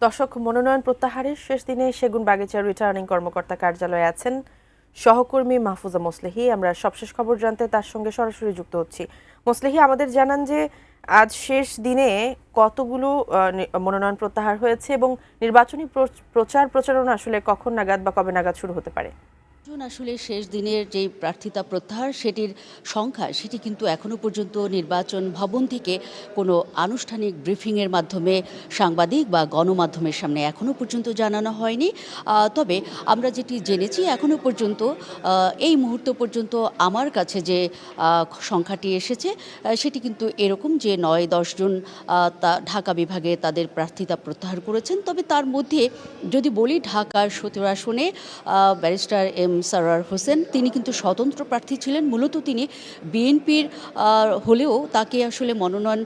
দর্শক, মনোনয়ন প্রত্যাহারের শেষ দিনে সেগুনবাগিচার রিটার্নিং কর্মকর্তা কার্যালয়ে আছেন সহকর্মী মাহফুজা মোসলেহি। আমরা সবশেষ খবর জানতে তার সঙ্গে সরাসরি যুক্ত হচ্ছি। মোসলেহি, আমাদের জানান যে আজ শেষ দিনে কতগুলো মনোনয়ন প্রত্যাহার হয়েছে এবং নির্বাচনী প্রচারণা আসলে কখন নাগাদ বা কবে নাগাদ শুরু হতে পারে? আসলে শেষ দিনের যে প্রার্থিতা প্রত্যাহার সেটির সংখ্যা সেটি কিন্তু এখনো পর্যন্ত নির্বাচন ভবন থেকে কোনো আনুষ্ঠানিক ব্রিফিংয়ের মাধ্যমে সাংবাদিক বা গণমাধ্যমের সামনে এখনো পর্যন্ত জানানো হয়নি। তবে আমরা যেটি জেনেছি এখনো পর্যন্ত এই মুহূর্ত পর্যন্ত আমার কাছে যে সংখ্যাটি এসেছে সেটি কিন্তু এরকম যে ৯-১০ জন ঢাকা বিভাগে তাদের প্রার্থিতা প্রত্যাহার করেছেন। তবে তার মধ্যে যদি বলি ঢাকার ১৭ আসনে ব্যারিস্টার এম সারোয়ার হোসেন তিনি কিন্তু স্বতন্ত্র প্রার্থী ছিলেন। মূলত তিনি বিএনপির হলেও তাকে আসলে মনোনয়ন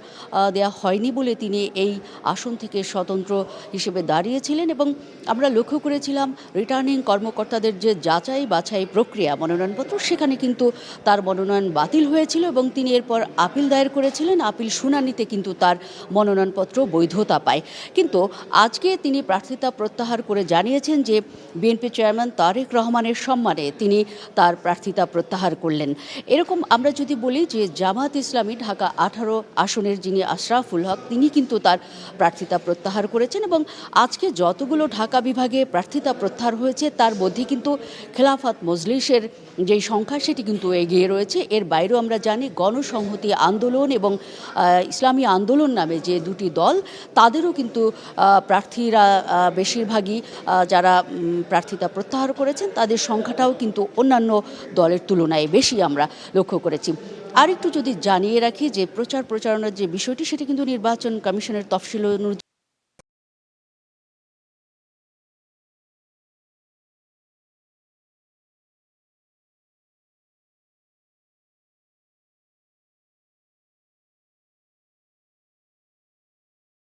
দেওয়া হয়নি বলে তিনি এই আসন থেকে স্বতন্ত্র হিসেবে দাঁড়িয়েছিলেন এবং আমরা লক্ষ্য করেছিলাম রিটার্নিং কর্মকর্তাদের যে যাচাই বাছাই প্রক্রিয়া মনোনয়নপত্র সেখানে কিন্তু তার মনোনয়ন বাতিল হয়েছিল এবং তিনি এরপর আপিল দায়ের করেছিলেন। আপিল শুনানিতে কিন্তু তার মনোনয়নপত্র বৈধতা পায়। কিন্তু আজকে তিনি প্রার্থিতা প্রত্যাহার করে জানিয়েছেন যে বিএনপি চেয়ারম্যান তারেক রহমানের সম্মানে তিনি তার প্রার্থিতা প্রত্যাহার করলেন। এরকম আমরা যদি বলি যে জামাত ইসলামী ঢাকা ১৮ আসনের যিনি আশরাফুল হক তিনি কিন্তু তার প্রার্থিতা প্রত্যাহার করেছেন এবং আজকে যতগুলো ঢাকা বিভাগে প্রার্থিতা প্রত্যাহার হয়েছে তার মধ্যে কিন্তু খেলাফত মজলিসের যেই সংখ্যা সেটি কিন্তু এগিয়ে রয়েছে। এর বাইরেও আমরা জানি গণসংহতি আন্দোলন এবং ইসলামী আন্দোলন নামে যে দুটি দল তাদেরও কিন্তু প্রার্থীরা বেশিরভাগই যারা প্রার্থিতা প্রত্যাহার করেছেন তাদের সংখ্যাটাও কিন্তু অন্যান্য দলের তুলনায় বেশি আমরা লক্ষ্য করেছি। আরেকটু যদি জানিয়ে রাখি যে প্রচারণার যে বিষয়টি সেটি কিন্তু নির্বাচন কমিশনের তফসিল